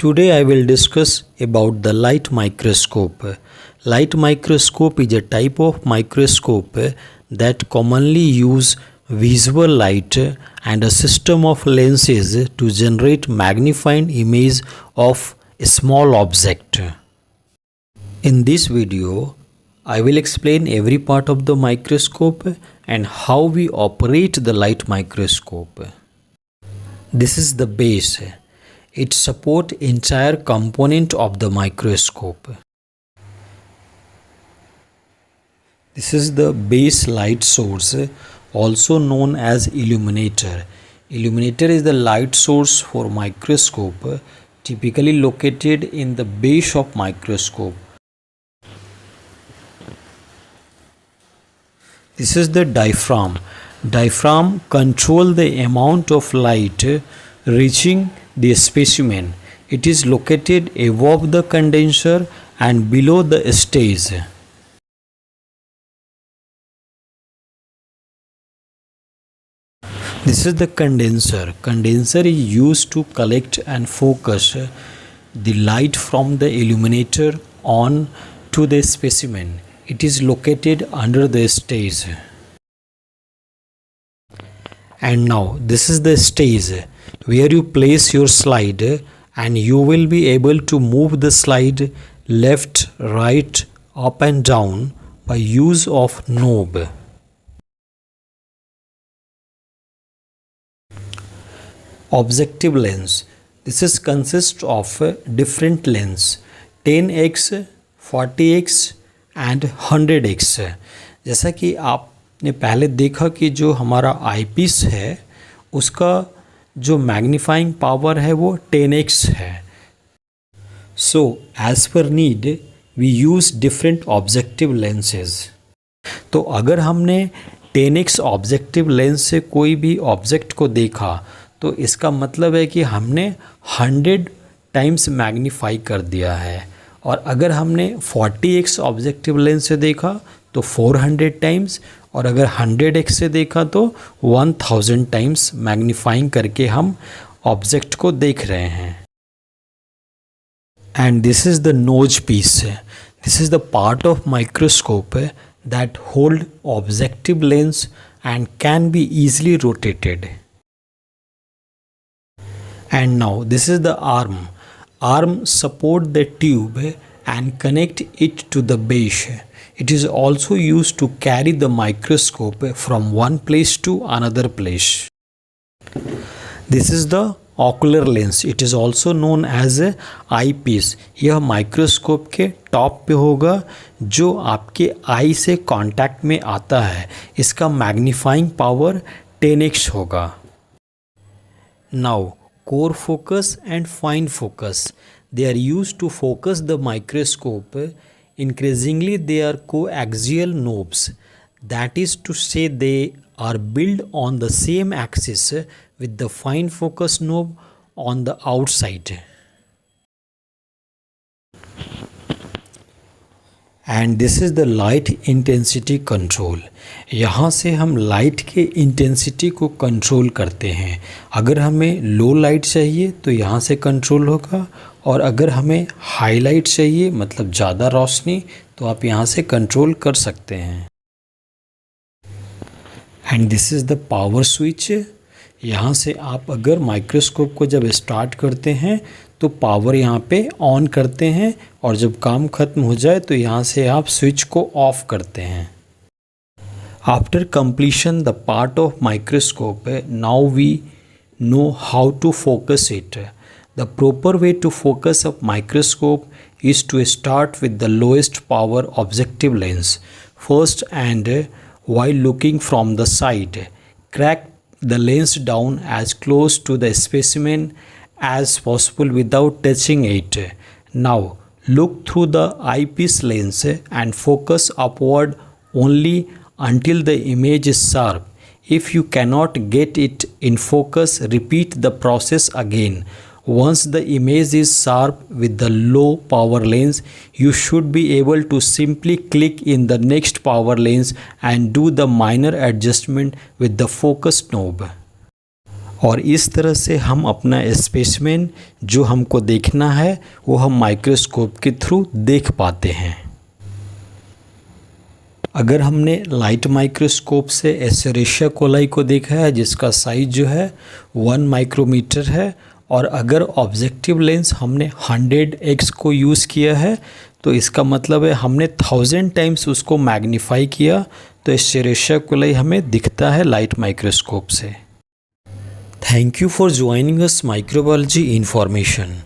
Today I will discuss about the light microscope. Light microscope is a type of microscope that commonly use visual light and a system of lenses to generate magnified image of a small object. In this video, I will explain every part of the microscope and how we operate the light microscope. This is the base. It supports entire component of the microscope. This is the base light source, also known as illuminator. Illuminator is the light source for microscope, typically located in the base of microscope. This is the diaphragm. Diaphragm controls the amount of light reaching the specimen. It is located above the condenser and below the stage. This is the condenser. Condenser is used to collect and focus the light from the illuminator on to the specimen. It is located under the stage. And now this is the stage where you place your slide and you will be able to move the slide left, right, up and down by use of knob. Objective lens. This is consists of different lens 10x, 40x and 100x. जैसा कि आपने पहले देखा कि जो हमारा eyepiece है उसका जो मैग्नीफाइंग पावर है वो 10x है. So as per need we use different objective lenses. तो अगर हमने 10x ऑब्जेक्टिव लेंस से कोई भी ऑब्जेक्ट को देखा तो इसका मतलब है कि हमने 100 टाइम्स मैग्नीफाई कर दिया है. और अगर हमने 40x ऑब्जेक्टिव लेंस से देखा तो 400 टाइम्स और अगर 100x से देखा तो 1000 टाइम्स मैग्नीफाइंग करके हम ऑब्जेक्ट को देख रहे हैं. And this is the nose piece. This is the part of microscope that hold objective lens and can be easily rotated. And now this is the arm. Arm support the tube and connect it to the base. It is also used to carry the microscope from one place to another place. This is the ocular lens. It is also known as a eyepiece. यह microscope के top पे होगा जो आपके आई से contact में आता है. इसका मैग्नीफाइंग पावर 10x होगा. Now core focus and fine focus. They are used to focus the microscope. Increasingly they are coaxial knobs. That is to say they are built on the same axis with the fine focus knob on the outside. And this is the light intensity control. यहाँ से हम light के intensity को control करते हैं. अगर हमें लो light चाहिए तो यहाँ से कंट्रोल होगा और अगर हमें हाई लाइट चाहिए मतलब ज़्यादा रोशनी तो आप यहाँ से कंट्रोल कर सकते हैं. And this is the power switch. यहाँ से आप अगर माइक्रोस्कोप को जब स्टार्ट करते हैं तो पावर यहाँ पे ऑन करते हैं और जब काम ख़त्म हो जाए तो यहाँ से आप स्विच को ऑफ करते हैं. After completion the part of microscope now we know how to focus it. The proper way to focus a microscope is to start with the lowest power objective lens first and while looking from the side, crack the lens down as close to the specimen as possible without touching it. Now look through the eyepiece lens and focus upward only until the image is sharp. If you cannot get it in focus, repeat the process again. Once the image is sharp with the low power lens, you should be able to simply click in the next power lens and do the minor adjustment with the focus knob. और इस तरह से हम अपना specimen जो हमको देखना है वो हम माइक्रोस्कोप के थ्रू देख पाते हैं। अगर हमने लाइट माइक्रोस्कोप से एस्चेरिशिया कोलाई को देखा है जिसका साइज जो है 1 माइक्रोमीटर है, और अगर ऑब्जेक्टिव लेंस हमने 100x को यूज़ किया है तो इसका मतलब है हमने 1000 टाइम्स उसको मैग्नीफाई किया, तो एस्चेरिशिया कोलाई हमें दिखता है लाइट माइक्रोस्कोप से। Thank you for joining us microbiology information.